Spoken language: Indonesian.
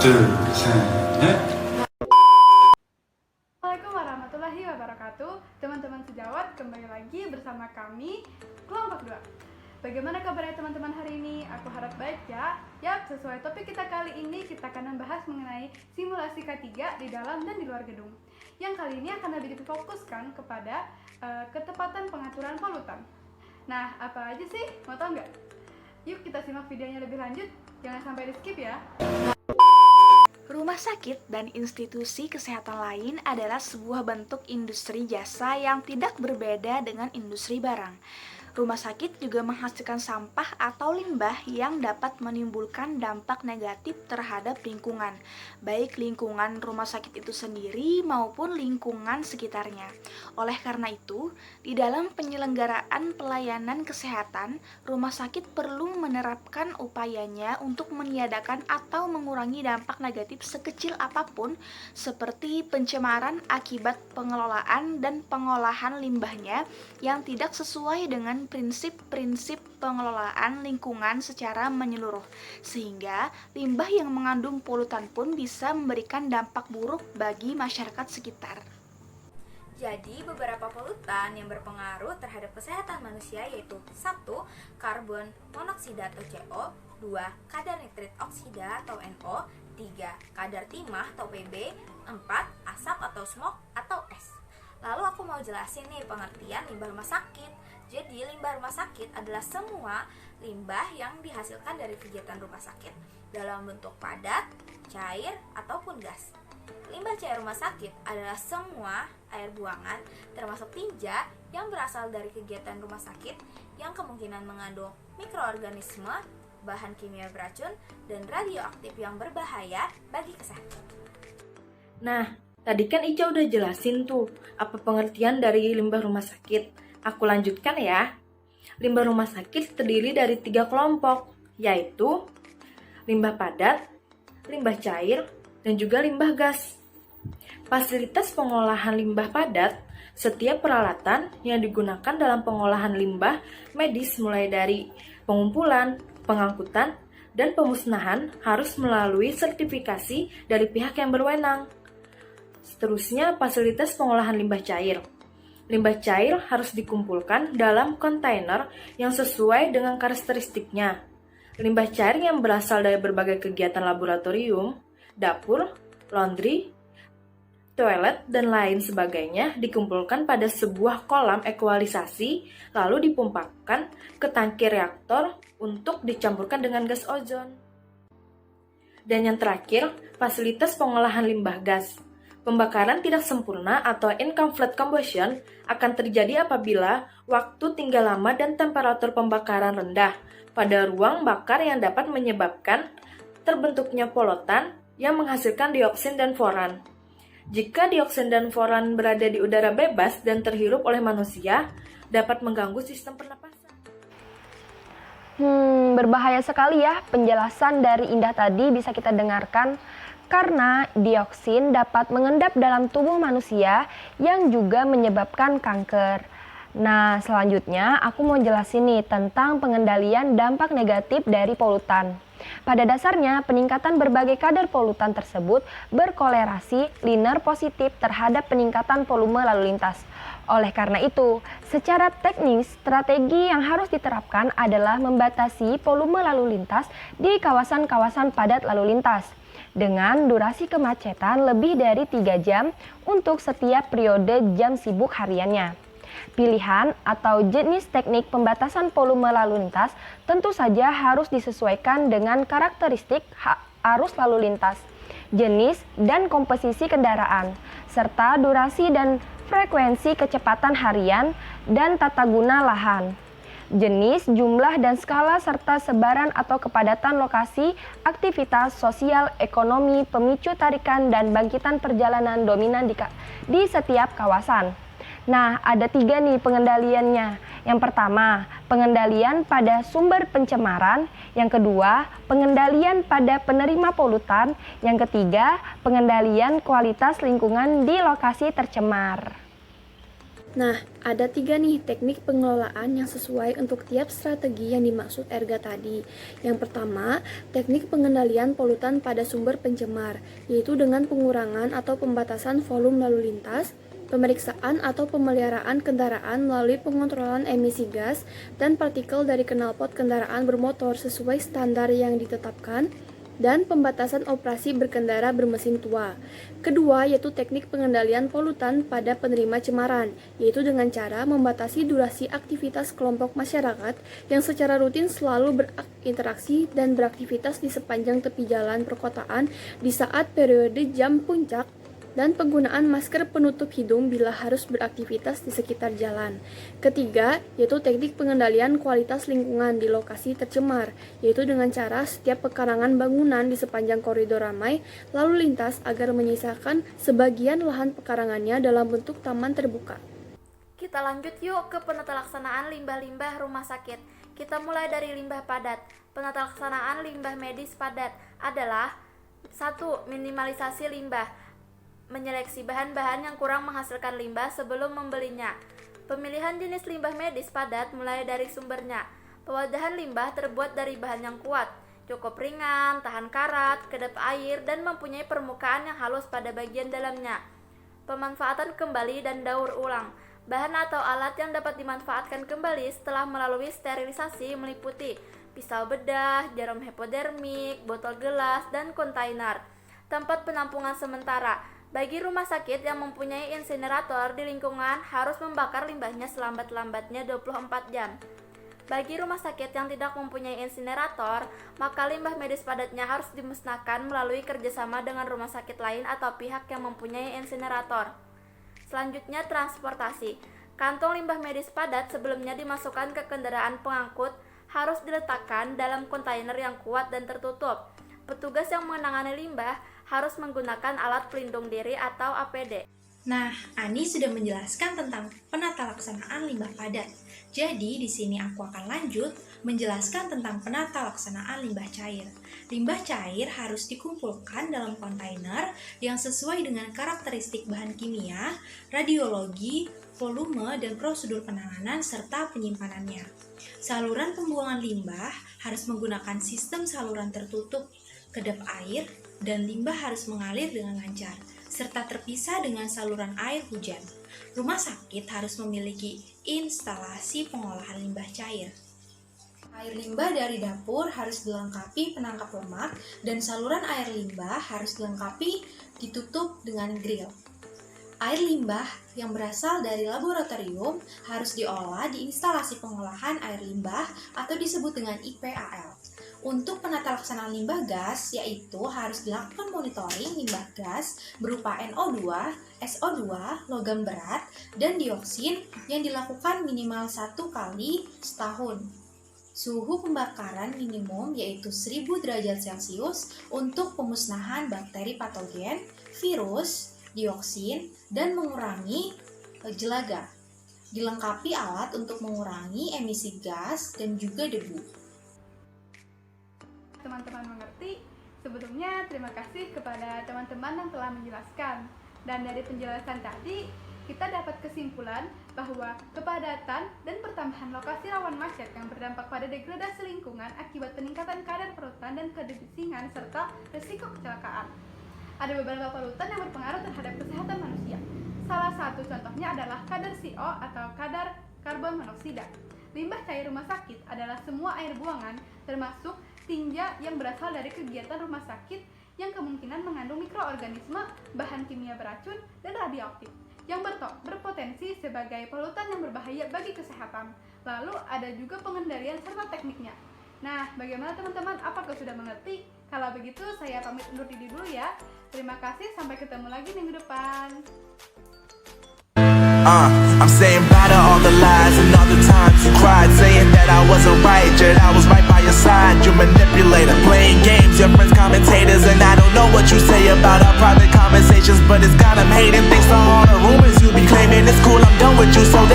둘, 셋, 넷. Assalamualaikum warahmatullahi wabarakatuh. Teman-teman sejawat, kembali lagi bersama kami kelompok 2. Bagaimana kabarnya teman-teman hari ini? Aku harap baik ya. Yap, sesuai topik kita kali ini, kita akan membahas mengenai simulasi K3 di dalam dan di luar gedung. Yang kali ini akan lebih difokuskan kepada ketepatan pengaturan polutan. Nah, apa aja sih? Mau tahu nggak? Yuk kita simak videonya lebih lanjut. Jangan sampai di skip ya. Rumah sakit dan institusi kesehatan lain adalah sebuah bentuk industri jasa yang tidak berbeda dengan industri barang. Rumah sakit juga menghasilkan sampah atau limbah yang dapat menimbulkan dampak negatif terhadap lingkungan, baik lingkungan rumah sakit itu sendiri maupun lingkungan sekitarnya. Oleh karena itu, di dalam penyelenggaraan pelayanan kesehatan, rumah sakit perlu menerapkan upayanya untuk meniadakan atau mengurangi dampak negatif sekecil apapun, seperti pencemaran akibat pengelolaan dan pengolahan limbahnya yang tidak sesuai dengan prinsip-prinsip pengelolaan lingkungan secara menyeluruh, sehingga limbah yang mengandung polutan pun bisa memberikan dampak buruk bagi masyarakat sekitar. Jadi, beberapa polutan yang berpengaruh terhadap kesehatan manusia yaitu 1. Karbon monoksida atau CO, 2. Kadar nitrit oksida atau NO, 3. Kadar timah atau PB, 4. Asap atau smog atau S. Lalu aku mau jelasin nih pengertian limbah rumah sakit. Jadi, limbah rumah sakit adalah semua limbah yang dihasilkan dari kegiatan rumah sakit dalam bentuk padat, cair, ataupun gas. Limbah cair rumah sakit adalah semua air buangan termasuk tinja yang berasal dari kegiatan rumah sakit yang kemungkinan mengandung mikroorganisme, bahan kimia beracun, dan radioaktif yang berbahaya bagi kesehatan. Nah, tadi kan Ica udah jelasin tuh apa pengertian dari limbah rumah sakit. Aku lanjutkan ya. Limbah rumah sakit terdiri dari 3 kelompok, yaitu limbah padat, limbah cair, dan juga limbah gas. Fasilitas pengolahan limbah padat, setiap peralatan yang digunakan dalam pengolahan limbah medis mulai dari pengumpulan, pengangkutan, dan pemusnahan harus melalui sertifikasi dari pihak yang berwenang. Seterusnya, fasilitas pengolahan limbah cair. Limbah cair harus dikumpulkan dalam kontainer yang sesuai dengan karakteristiknya. Limbah cair yang berasal dari berbagai kegiatan laboratorium, dapur, laundry, toilet, dan lain sebagainya dikumpulkan pada sebuah kolam ekualisasi lalu dipompakan ke tangki reaktor untuk dicampurkan dengan gas ozon. Dan yang terakhir, fasilitas pengolahan limbah gas. Pembakaran tidak sempurna atau incomplete combustion akan terjadi apabila waktu tinggal lama dan temperatur pembakaran rendah pada ruang bakar yang dapat menyebabkan terbentuknya polutan yang menghasilkan dioksin dan furan. Jika dioksin dan furan berada di udara bebas dan terhirup oleh manusia, dapat mengganggu sistem pernapasan. Berbahaya sekali ya penjelasan dari Indah tadi bisa kita dengarkan. Karena dioksin dapat mengendap dalam tubuh manusia yang juga menyebabkan kanker. Nah, selanjutnya aku mau jelasin nih tentang pengendalian dampak negatif dari polutan. Pada dasarnya, peningkatan berbagai kadar polutan tersebut berkolerasi linear positif terhadap peningkatan volume lalu lintas. Oleh karena itu, secara teknis, strategi yang harus diterapkan adalah membatasi volume lalu lintas di kawasan-kawasan padat lalu lintas dengan durasi kemacetan lebih dari 3 jam untuk setiap periode jam sibuk hariannya. Pilihan atau jenis teknik pembatasan volume lalu lintas tentu saja harus disesuaikan dengan karakteristik arus lalu lintas, jenis dan komposisi kendaraan, serta durasi dan frekuensi kecepatan harian dan tata guna lahan. Jenis, jumlah, dan skala serta sebaran atau kepadatan lokasi, aktivitas sosial, ekonomi, pemicu tarikan, dan bangkitan perjalanan dominan di setiap kawasan. Nah, ada 3 nih pengendaliannya. Yang pertama, pengendalian pada sumber pencemaran. Yang kedua, pengendalian pada penerima polutan. Yang ketiga, pengendalian kualitas lingkungan di lokasi tercemar. Nah, ada 3 nih teknik pengelolaan yang sesuai untuk tiap strategi yang dimaksud Erga tadi. Yang pertama, teknik pengendalian polutan pada sumber pencemar, yaitu dengan pengurangan atau pembatasan volume lalu lintas, pemeriksaan atau pemeliharaan kendaraan melalui pengontrolan emisi gas dan partikel dari knalpot kendaraan bermotor sesuai standar yang ditetapkan, dan pembatasan operasi berkendara bermesin tua. Kedua, yaitu teknik pengendalian polutan pada penerima cemaran, yaitu dengan cara membatasi durasi aktivitas kelompok masyarakat yang secara rutin selalu berinteraksi dan beraktivitas di sepanjang tepi jalan perkotaan di saat periode jam puncak, dan penggunaan masker penutup hidung bila harus beraktivitas di sekitar jalan. Ketiga, yaitu teknik pengendalian kualitas lingkungan di lokasi tercemar, yaitu dengan cara setiap pekarangan bangunan di sepanjang koridor ramai lalu lintas agar menyisakan sebagian lahan pekarangannya dalam bentuk taman terbuka. Kita lanjut yuk ke penata laksanaan limbah-limbah rumah sakit. Kita mulai dari limbah padat. Penata laksanaan limbah medis padat adalah 1. Minimalisasi limbah. Menyeleksi bahan-bahan yang kurang menghasilkan limbah sebelum membelinya. Pemilihan jenis limbah medis padat mulai dari sumbernya. Pewadahan limbah terbuat dari bahan yang kuat, cukup ringan, tahan karat, kedap air, dan mempunyai permukaan yang halus pada bagian dalamnya. Pemanfaatan kembali dan daur ulang. Bahan atau alat yang dapat dimanfaatkan kembali setelah melalui sterilisasi meliputi pisau bedah, jarum hipodermik, botol gelas, dan kontainer. Tempat penampungan sementara. Bagi rumah sakit yang mempunyai insinerator di lingkungan harus membakar limbahnya selambat-lambatnya 24 jam. Bagi rumah sakit yang tidak mempunyai insinerator, maka limbah medis padatnya harus dimusnahkan melalui kerjasama dengan rumah sakit lain atau pihak yang mempunyai insinerator. Selanjutnya, transportasi. Kantong limbah medis padat sebelumnya dimasukkan ke kendaraan pengangkut harus diletakkan dalam kontainer yang kuat dan tertutup. Petugas yang menangani limbah harus menggunakan alat pelindung diri atau APD. Nah, Ani sudah menjelaskan tentang penata laksanaan limbah padat. Jadi, di sini aku akan lanjut menjelaskan tentang penata laksanaan limbah cair. Limbah cair harus dikumpulkan dalam kontainer yang sesuai dengan karakteristik bahan kimia, radiologi, volume, dan prosedur penanganan serta penyimpanannya. Saluran pembuangan limbah harus menggunakan sistem saluran tertutup, kedap air, dan limbah harus mengalir dengan lancar, serta terpisah dengan saluran air hujan. Rumah sakit harus memiliki instalasi pengolahan limbah cair. Air limbah dari dapur harus dilengkapi penangkap lemak, dan saluran air limbah harus dilengkapi ditutup dengan grill. Air limbah yang berasal dari laboratorium harus diolah di instalasi pengolahan air limbah atau disebut dengan IPAL. Untuk penata laksanaan limbah gas, yaitu harus dilakukan monitoring limbah gas berupa NO2, SO2, logam berat, dan dioksin yang dilakukan minimal 1 kali setahun. Suhu pembakaran minimum yaitu 1000 derajat Celcius untuk pemusnahan bakteri patogen, virus, dioksin, dan mengurangi jelaga. Dilengkapi alat untuk mengurangi emisi gas dan juga debu. Teman-teman mengerti? Sebelumnya terima kasih kepada teman-teman yang telah menjelaskan. Dan dari penjelasan tadi, kita dapat kesimpulan bahwa kepadatan dan pertambahan lokasi rawan macet yang berdampak pada degradasi lingkungan akibat peningkatan kadar polutan dan kedesingan serta risiko kecelakaan. Ada beberapa polutan yang berpengaruh terhadap kesehatan manusia. Salah satu contohnya adalah kadar CO atau kadar karbon monoksida. Limbah cair rumah sakit adalah semua air buangan termasuk tinja yang berasal dari kegiatan rumah sakit yang kemungkinan mengandung mikroorganisme, bahan kimia beracun, dan radioaktif yang berpotensi sebagai polutan yang berbahaya bagi kesehatan. Lalu ada juga pengendalian serta tekniknya. Nah, bagaimana teman-teman? Apakah sudah mengerti? Kalau begitu, saya pamit undur diri dulu ya. Terima kasih, sampai ketemu lagi minggu depan. I'm saying bye to all the lies and all the times you cried, saying that I wasn't right, yet I was right by your side. You manipulator, playing games, your friends commentators, and I don't know what you say about our private conversations, but it's got them hating. Thanks to all the rumors you be claiming, it's cool, I'm done with you, so they